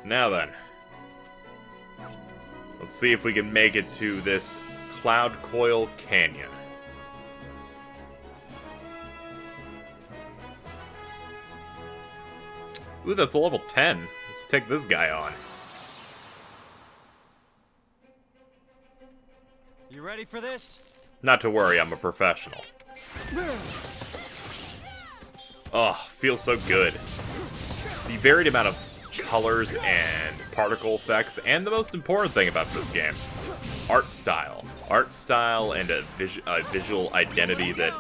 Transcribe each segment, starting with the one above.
Now then. Let's see if we can make it to this Cloudcoil Canyon. Ooh, that's a level 10. Let's take this guy on. You ready for this? Not to worry, I'm a professional. Oh, feels so good. The varied amount of colors and particle effects, and the most important thing about this game, art style. Art style and a visual identity that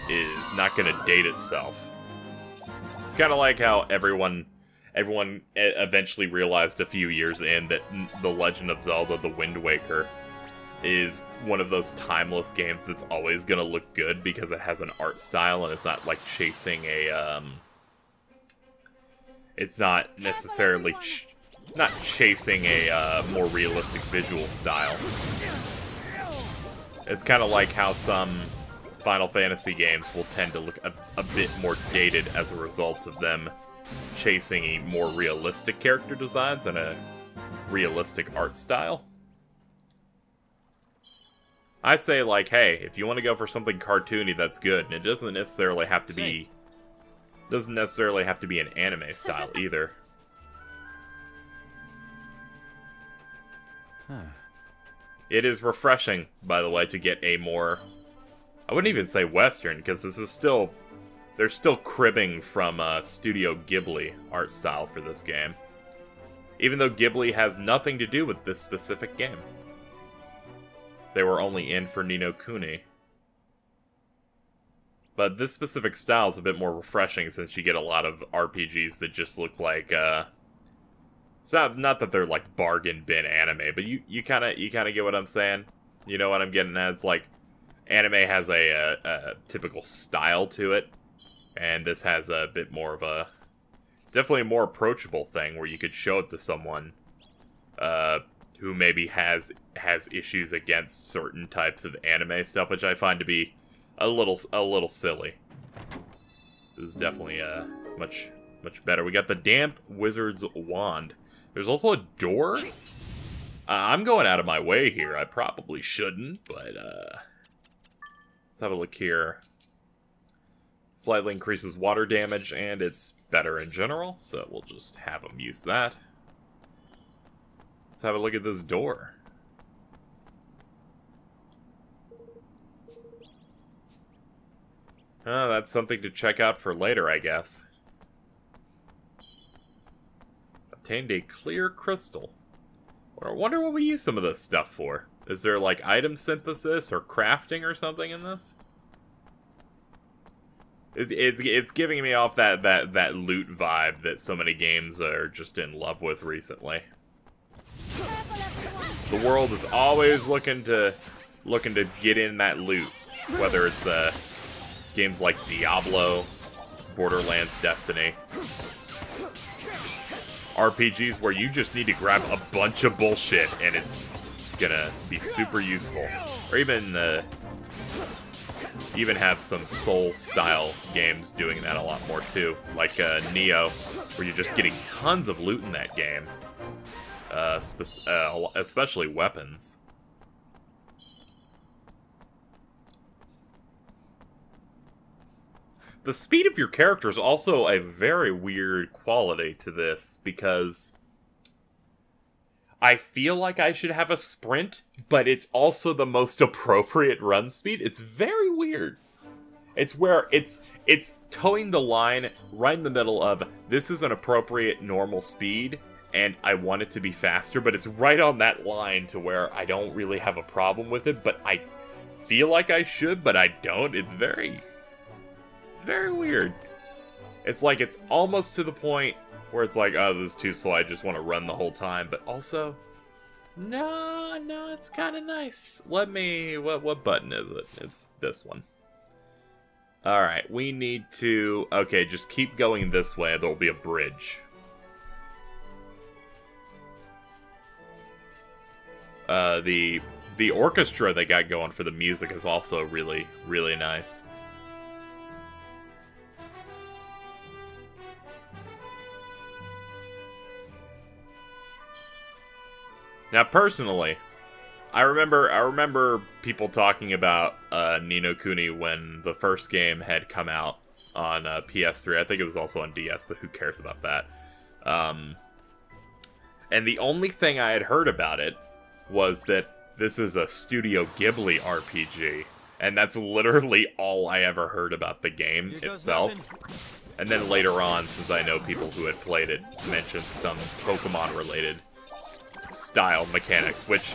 is not going to date itself. It's kind of like how everyone eventually realized a few years in that The Legend of Zelda: The Wind Waker is one of those timeless games that's always going to look good because it has an art style and it's not like chasing a it's not necessarily not chasing a more realistic visual style. It's kind of like how some Final Fantasy games will tend to look a bit more dated as a result of them chasing a more realistic character designs and a realistic art style. I say, like, hey, if you want to go for something cartoony, that's good, and it doesn't necessarily have to be an anime style either. It is refreshing, by the way, to get a more, I wouldn't even say Western, because this is still, they're still cribbing from Studio Ghibli art style for this game. Even though Ghibli has nothing to do with this specific game. They were only in for Ni no Kuni. But this specific style is a bit more refreshing since you get a lot of RPGs that just look like, it's not that they're like bargain bin anime, but you kind of get what I'm saying? You know what I'm getting at? It's like, anime has a typical style to it, and this has a bit more of a, it's definitely a more approachable thing where you could show it to someone, who maybe has issues against certain types of anime stuff, which I find to be a little silly. This is definitely much better. We got the Damp Wizard's Wand. There's also a door. I'm going out of my way here. I probably shouldn't, but let's have a look here. Slightly increases water damage, and it's better in general, so we'll just have them use that. Let's have a look at this door. Oh, that's something to check out for later, I guess. Obtained a clear crystal. I wonder what we use some of this stuff for. Is there, like, item synthesis or crafting or something in this? It's giving me off that loot vibe that so many games are just in love with recently. The world is always looking to get in that loot, whether it's games like Diablo, Borderlands, Destiny, RPGs where you just need to grab a bunch of bullshit and it's gonna be super useful, or even have some Soul-style games doing that a lot more too, like Neo, where you're just getting tons of loot in that game. Especially weapons. The speed of your character is also a very weird quality to this, because I feel like I should have a sprint, but it's also the most appropriate run speed. It's very weird. It's where it's towing the line right in the middle of, this is an appropriate normal speed, and I want it to be faster, but it's right on that line to where I don't really have a problem with it, but I feel like I should, but I don't. It's very weird. It's like, it's almost to the point where it's like, oh, this is too slow, I just want to run the whole time, but also, no, it's kind of nice. Let me, what button is it? It's this one. Alright, we need to, okay, just keep going this way, there'll be a bridge. The orchestra they got going for the music is also really, really nice. Now, personally, I remember people talking about Ni no Kuni when the first game had come out on PS3. I think it was also on DS, but who cares about that? And the only thing I had heard about it was that this is a Studio Ghibli RPG. And that's literally all I ever heard about the game itself. And then later on, since I know people who had played it, mentioned some Pokemon-related style mechanics, which,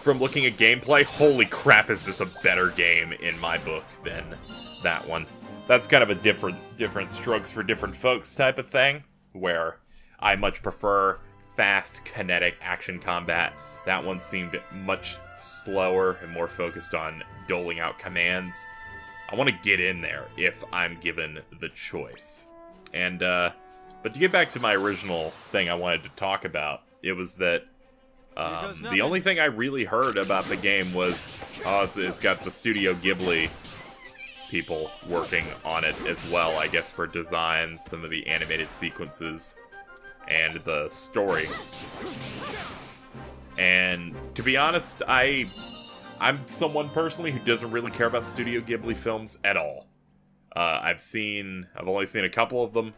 from looking at gameplay, holy crap, is this a better game in my book than that one. That's kind of a different strokes for different folks type of thing, where I much prefer fast, kinetic action combat. That one seemed much slower and more focused on doling out commands. I want to get in there if I'm given the choice. And, but to get back to my original thing I wanted to talk about, it was that the only thing I really heard about the game was, oh, it's got the Studio Ghibli people working on it as well, I guess, for designs, some of the animated sequences, and the story. And to be honest, I'm someone personally who doesn't really care about Studio Ghibli films at all. I've only seen a couple of them.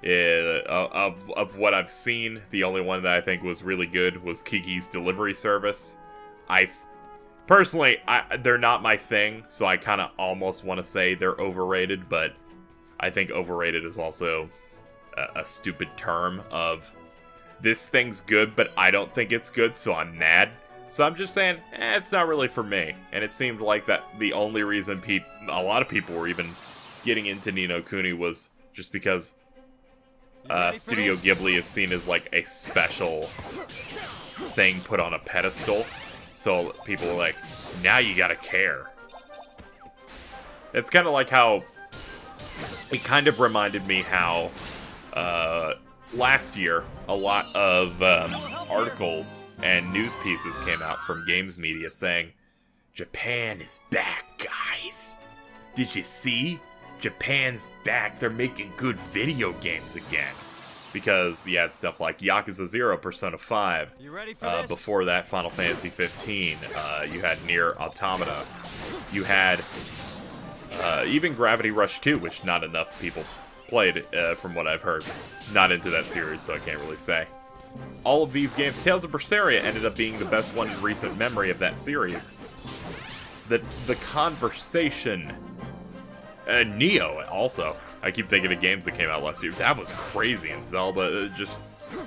Of what I've seen, the only one that I think was really good was Kiki's Delivery Service. Personally, they're not my thing, so I kind of almost want to say they're overrated, but I think overrated is also a stupid term of, this thing's good, but I don't think it's good, so I'm mad. So I'm just saying, it's not really for me. And it seemed like that the only reason a lot of people were even getting into Ni no Kuni was just because Studio Ghibli is seen as like a special thing put on a pedestal. So people are like, now you gotta care. It's kind of like how, it kind of reminded me how last year a lot of articles and news pieces came out from games media saying, Japan is back, guys. Did you see? Japan's back. They're making good video games again. Because you had stuff like Yakuza 0, Persona 5. You ready for this? Before that, Final Fantasy 15. You had Nier Automata. You had even Gravity Rush 2, which not enough people played, from what I've heard. Not into that series, so I can't really say. All of these games, Tales of Berseria ended up being the best one in recent memory of that series. The conversation... Neo, also. I keep thinking of games that came out last year. That was crazy. And Zelda, just...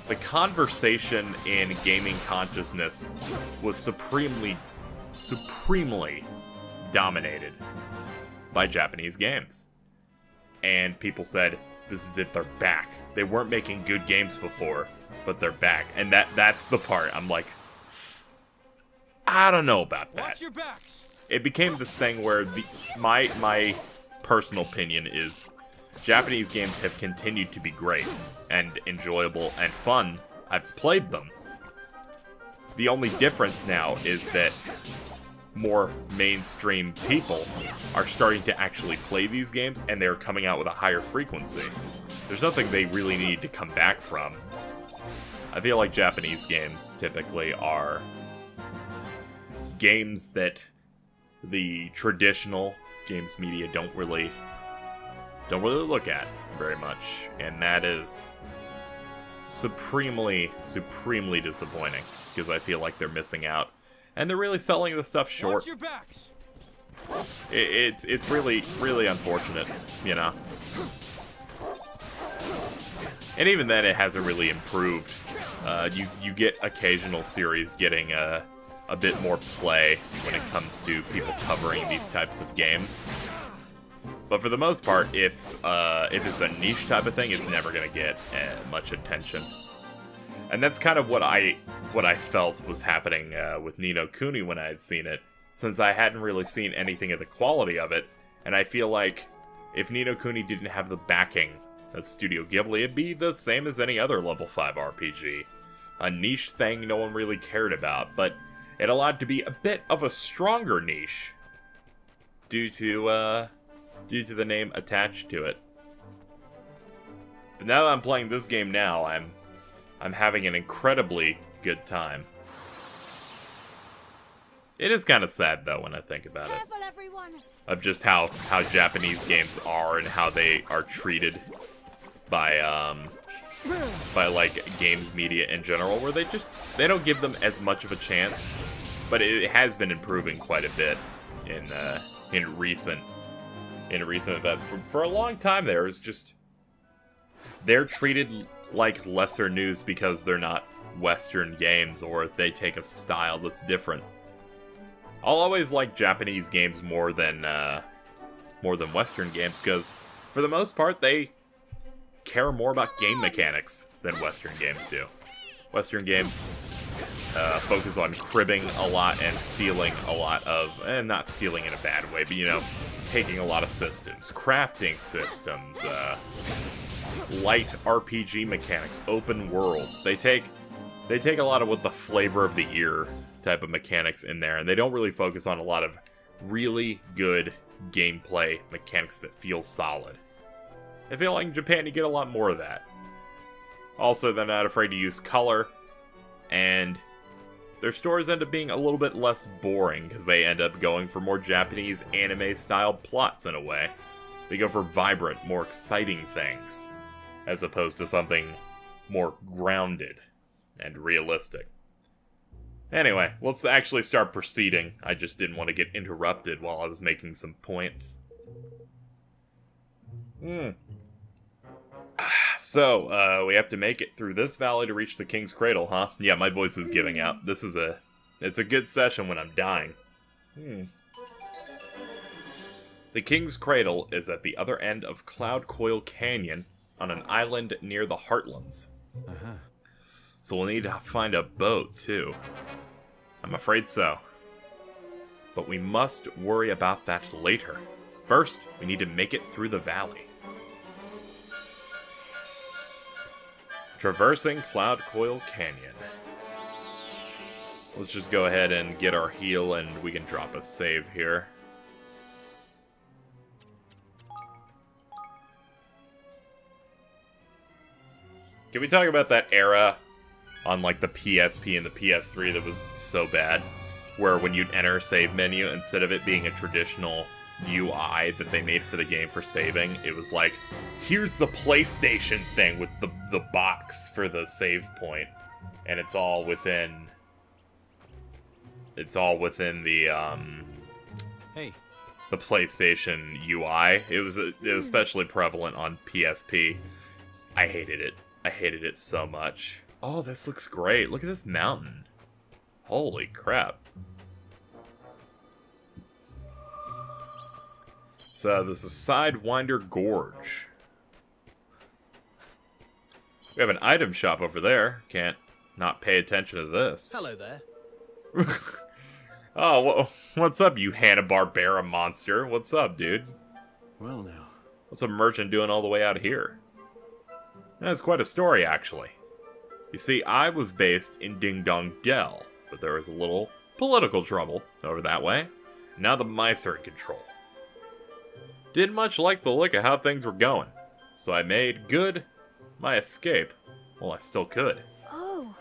The conversation in gaming consciousness was supremely dominated by Japanese games. And people said, this is it, they're back. They weren't making good games before, but they're back. And that's the part I'm like, I don't know about that. Watch your backs. It became this thing where my personal opinion is Japanese games have continued to be great and enjoyable and fun. I've played them. The only difference now is that more mainstream people are starting to actually play these games, and they're coming out with a higher frequency. There's nothing they really need to come back from. I feel like Japanese games typically are games that the traditional games media don't really look at very much, and that is supremely disappointing, because I feel like they're missing out. And they're really selling the stuff short. Watch your backs. It's really unfortunate, you know. And even then, it hasn't really improved. You get occasional series getting a bit more play when it comes to people covering these types of games. But for the most part, if it's a niche type of thing, it's never gonna get much attention. And that's kind of what I felt was happening with Ni no Kuni when I had seen it, since I hadn't really seen anything of the quality of it. And I feel like if Ni no Kuni didn't have the backing of Studio Ghibli, it'd be the same as any other level 5 RPG. A niche thing no one really cared about, but it allowed to be a bit of a stronger niche due to the name attached to it. But now that I'm playing this game now, I'm having an incredibly good time. It is kind of sad, though, when I think about it. Careful, everyone. Of just how Japanese games are and how they are treated by like games media in general, where they don't give them as much of a chance, but it has been improving quite a bit in recent events. For a long time there, it's just they're treated like lesser news because they're not Western games, or they take a style that's different. I'll always like Japanese games more than Western games, because for the most part they care more about game mechanics than Western games do. Western games focus on cribbing a lot and stealing a lot of, and not stealing in a bad way, but you know, taking a lot of systems, crafting systems, light RPG mechanics, open worlds. They take a lot of what the flavor of the year type of mechanics in there, and they don't really focus on a lot of really good gameplay mechanics that feel solid. I feel like in Japan you get a lot more of that. Also, they're not afraid to use color, and their stories end up being a little bit less boring because they end up going for more Japanese anime-style plots in a way. They go for vibrant, more exciting things, as opposed to something more grounded and realistic. Anyway, let's actually start proceeding. I just didn't want to get interrupted while I was making some points. So, we have to make it through this valley to reach the King's Cradle, huh? Yeah, my voice is giving out. It's a good session when I'm dying. The King's Cradle is at the other end of Cloudcoil Canyon on an island near the Heartlands. So we'll need to find a boat, too. I'm afraid so. But we must worry about that later. First, we need to make it through the valley. Traversing Cloudcoil Canyon. Let's just go ahead and get our heal, and we can drop a save here. Can we talk about that era on like the PSP and the PS3 that was so bad, where when you'd enter a save menu, instead of it being a traditional UI that they made for the game for saving, it was like, here's the PlayStation thing with the box for the save point, and it's all within the the PlayStation UI. It was especially prevalent on PSP. I hated it. I hated it so much. Oh, this looks great. Look at this mountain. Holy crap. So, this is Sidewinder Gorge. We have an item shop over there. Can't not pay attention to this. Hello there. Oh, what's up, you Hanna-Barbera monster? What's up, dude? Well now. What's a merchant doing all the way out here? That's quite a story, actually. You see, I was based in Ding Dong Dell, but there was a little political trouble over that way. Now the mice are in control. Didn't much like the look of how things were going, so I made good my escape. Well, I still could. Oh.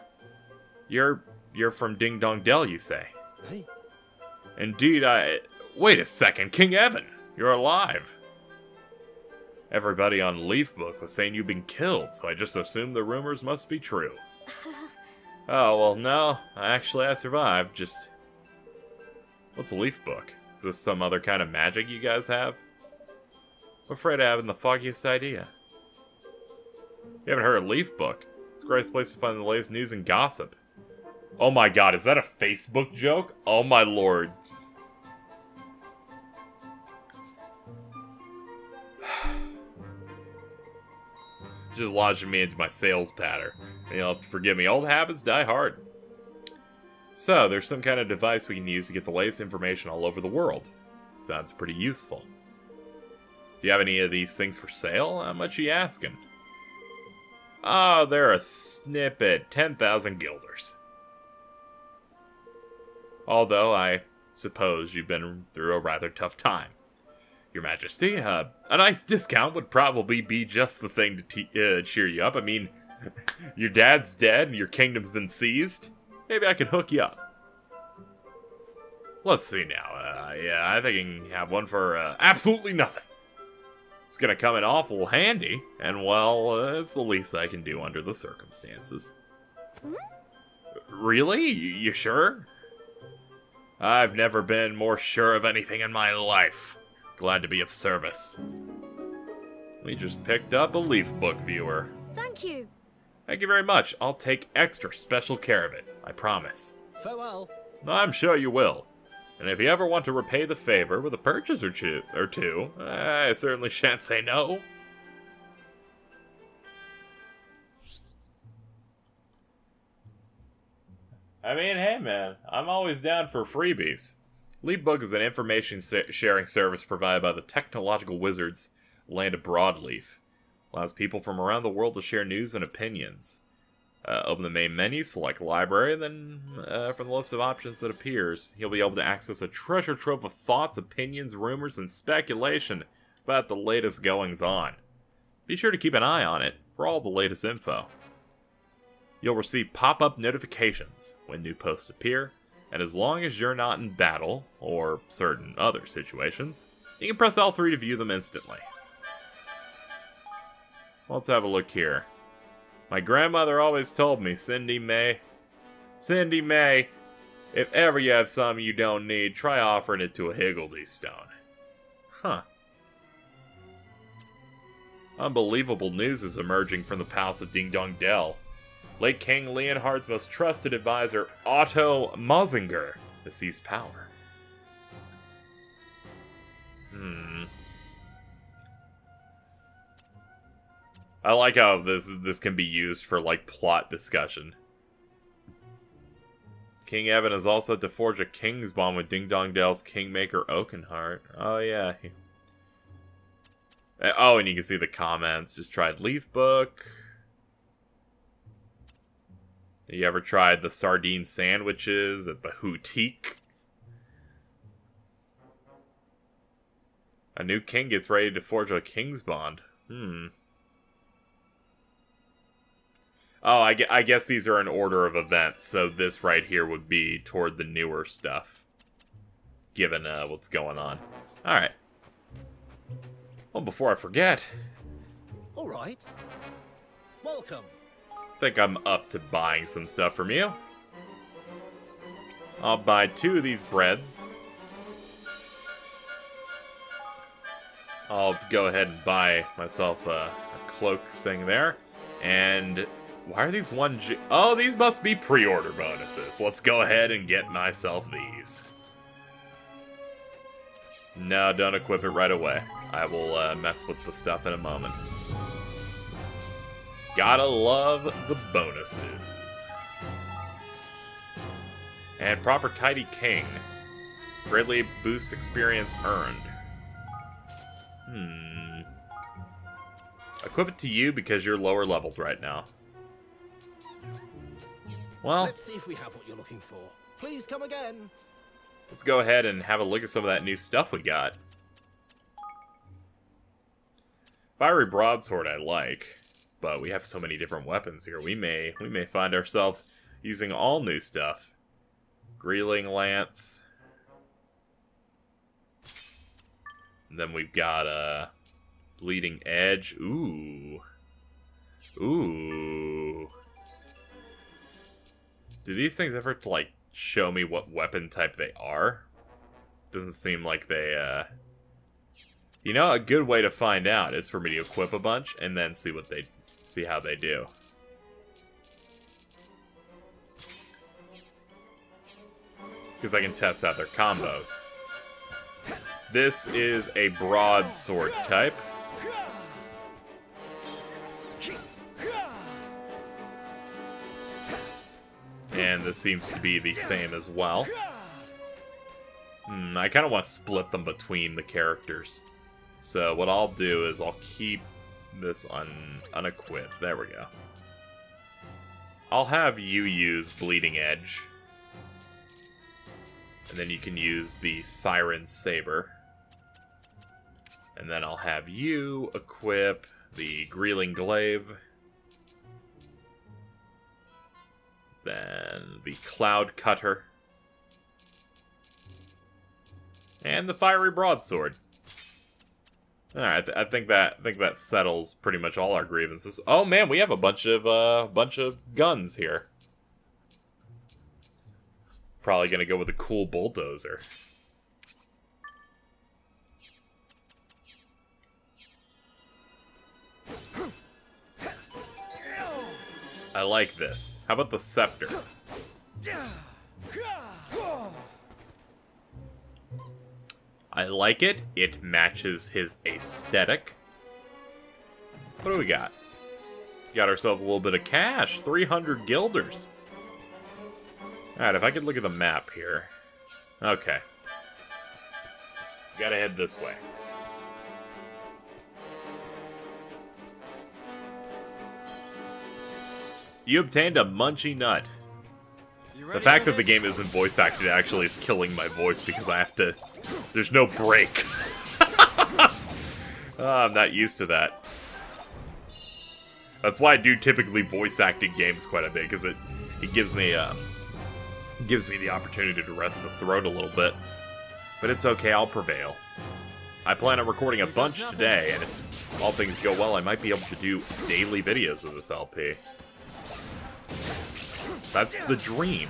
You're from Ding Dong Dell, you say? Hey. Indeed, Wait a second, King Evan! You're alive! Everybody on Leafbook was saying you've been killed, so I just assumed the rumors must be true. Oh, well, no. Actually, I survived. Just... What's Leafbook? Is this some other kind of magic you guys have? I'm afraid I haven't the foggiest idea. You haven't heard of Leafbook? It's the greatest place to find the latest news and gossip. Oh my god, is that a Facebook joke? Oh my lord. Just launching me into my sales patter. You'll have to forgive me. Old habits die hard. So, there's some kind of device we can use to get the latest information all over the world. Sounds pretty useful. Do you have any of these things for sale? How much are you asking? Oh, they're a snippet. 10,000 guilders. Although, I suppose you've been through a rather tough time. Your Majesty, a nice discount would probably be just the thing to cheer you up. I mean, Your dad's dead and your kingdom's been seized? Maybe I could hook you up. Let's see now. Yeah, I think I can have one for absolutely nothing. It's gonna come in awful handy, and well, it's the least I can do under the circumstances. Really? You sure? I've never been more sure of anything in my life. Glad to be of service. We just picked up a Leafbook viewer. Thank you. Thank you very much. I'll take extra special care of it. I promise. Farewell. I'm sure you will. And if you ever want to repay the favor with a purchase or two, I certainly shan't say no. I mean, hey man, I'm always down for freebies. Leafbook is an information sharing service provided by the technological wizards land of Broadleaf. Allows people from around the world to share news and opinions. Open the main menu, select library, and then from the list of options that appears, you'll be able to access a treasure trove of thoughts, opinions, rumors, and speculation about the latest goings-on. Be sure to keep an eye on it for all the latest info. You'll receive pop-up notifications when new posts appear, and as long as you're not in battle, or certain other situations, you can press L3 to view them instantly. Let's have a look here. My grandmother always told me, Cindy May, if ever you have something you don't need, try offering it to a higgledy stone. Huh. Unbelievable news is emerging from the palace of Ding Dong Dell. Late King Leonhard's most trusted advisor, Otto Mazinger, has seized power. I like how this can be used for, like, plot discussion. King Evan is also to forge a king's bond with Ding Dong Dell's Kingmaker Oakenheart. Oh, yeah. Oh, and you can see the comments. Just tried Leafbook. You ever tried the sardine sandwiches at the Houtique? A new king gets ready to forge a king's bond. Oh, I guess these are in order of events, so this right here would be toward the newer stuff, given what's going on. Alright. Well, before I forget... Alright. Welcome. I think I'm up to buying some stuff from you. I'll buy 2 of these breads. I'll go ahead and buy myself a cloak thing there. And... why are these oh, these must be pre-order bonuses. Let's go ahead and get myself these. No, don't equip it right away. I will mess with the stuff in a moment. Gotta love the bonuses. And proper tidy king. Greatly boosts experience earned. Equip it to you because you're lower leveled right now. Well, let's see if we have what you're looking for. Please come again. Let's go ahead and have a look at some of that new stuff we got. Fiery broadsword I like, but we have so many different weapons here. We may find ourselves using all new stuff. Greeling lance. And then we've got a bleeding edge. Ooh. Ooh. Do these things ever, like, show me what weapon type they are? Doesn't seem like they, You know, a good way to find out is for me to equip a bunch and then see how they do. Because I can test out their combos. This is a broadsword type. And this seems to be the same as well. I kind of want to split them between the characters. So what I'll do is I'll keep this unequipped. There we go. I'll have you use Bleeding Edge. And then you can use the Siren Saber. And then I'll have you equip the Greeling Glaive. Then the Cloud Cutter. And the Fiery Broadsword. Alright, I think that settles pretty much all our grievances. Oh man, we have a bunch of guns here. Probably gonna go with a cool bulldozer. I like this. How about the scepter? I like it. It matches his aesthetic. What do we got? Got ourselves a little bit of cash. 300 guilders. Alright, if I could look at the map here. Okay. Gotta head this way. You obtained a munchy nut. The fact that the game isn't voice acted actually is killing my voice because I have to... There's no break. I'm not used to that. That's why I do typically voice acting games quite a bit, because it gives me the opportunity to rest the throat a little bit. But it's okay, I'll prevail. I plan on recording a bunch today, and if all things go well, I might be able to do daily videos of this LP. That's the dream.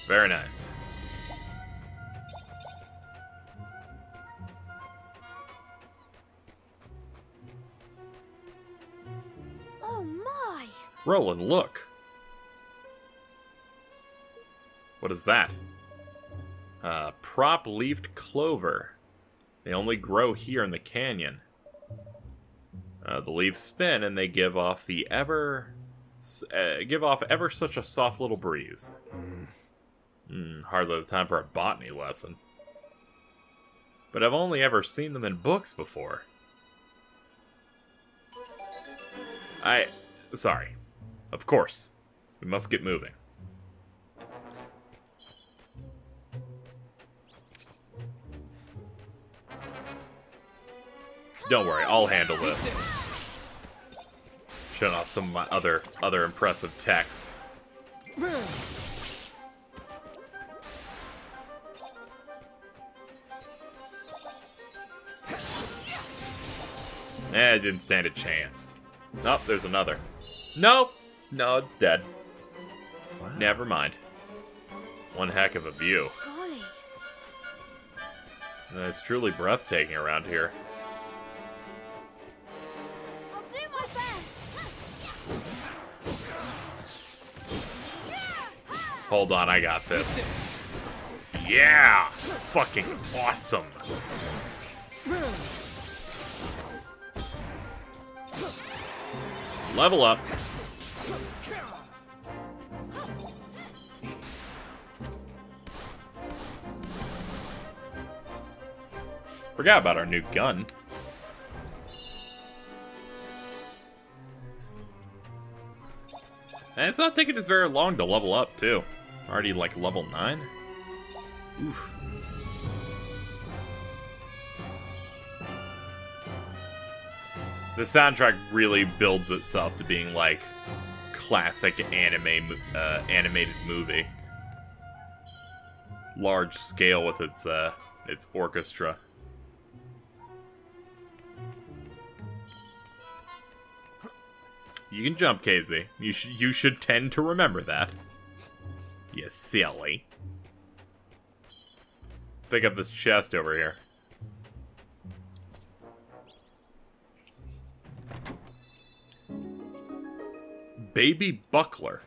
Very nice. Oh my! Roland, look. What is that? Prop-leafed clover. They only grow here in the canyon. The leaves spin and they give off ever such a soft little breeze. Hardly the time for a botany lesson. But I've only ever seen them in books before. Sorry. Of course. We must get moving. Don't worry, I'll handle this. Showing off some of my other impressive techs. Eh, it didn't stand a chance. Nope, there's another. Nope! No, it's dead. Wow. Never mind. One heck of a view. Golly. It's truly breathtaking around here. I'll do my best. Hold on, I got this. Yeah! Fucking awesome! Level up. Forgot about our new gun. And it's not taking us very long to level up, too. Already, like, level 9? Oof. The soundtrack really builds itself to being, like, classic animated movie. Large scale with its orchestra. You can jump, KZ. You should tend to remember that. You silly. Let's pick up this chest over here. Baby Buckler.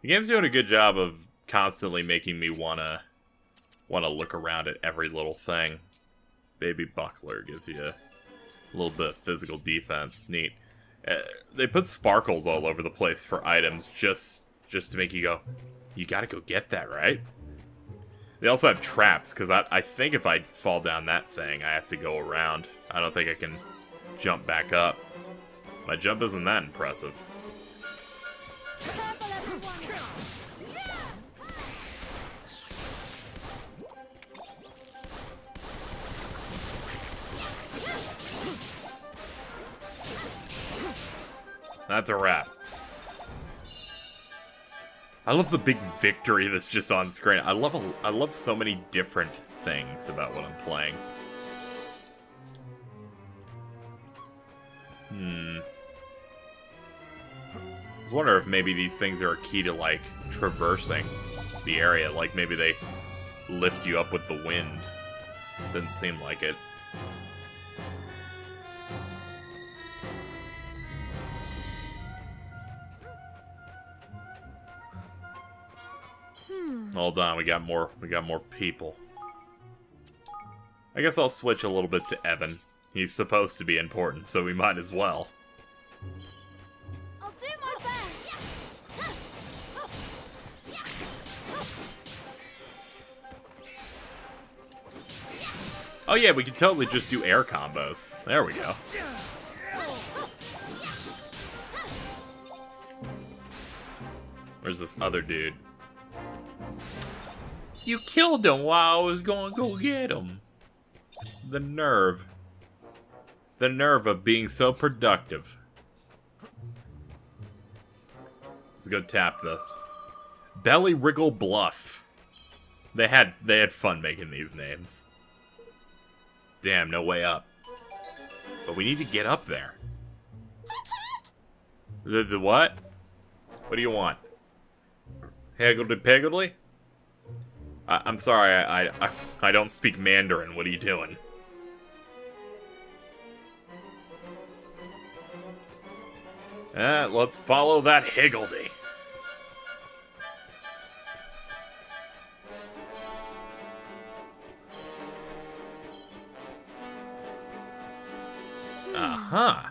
The game's doing a good job of constantly making me wanna look around at every little thing. Baby Buckler gives you a little bit of physical defense. Neat. They put sparkles all over the place for items just to make you go, you gotta go get that, right? They also have traps, because I think if I fall down that thing, I have to go around. I don't think I can jump back up. My jump isn't that impressive. Careful, everyone. That's a wrap. I love the big victory that's just on screen. I love so many different things about what I'm playing. I was wondering if maybe these things are a key to, like, traversing the area. Like, maybe they lift you up with the wind. Didn't seem like it. Hold on, we got more people. I guess I'll switch a little bit to Evan. He's supposed to be important, so we might as well. I'll do my best. Oh yeah, we could totally just do air combos. There we go. Where's this other dude? You killed him while I was going to go get him. The nerve. The nerve of being so productive. Let's go tap this. Belly Wriggle Bluff. They had fun making these names. Damn, no way up. But we need to get up there. The what? What do you want? Higgledy Piggledy? I'm sorry, I don't speak Mandarin. What are you doing? Let's follow that Higgledy. Uh-huh.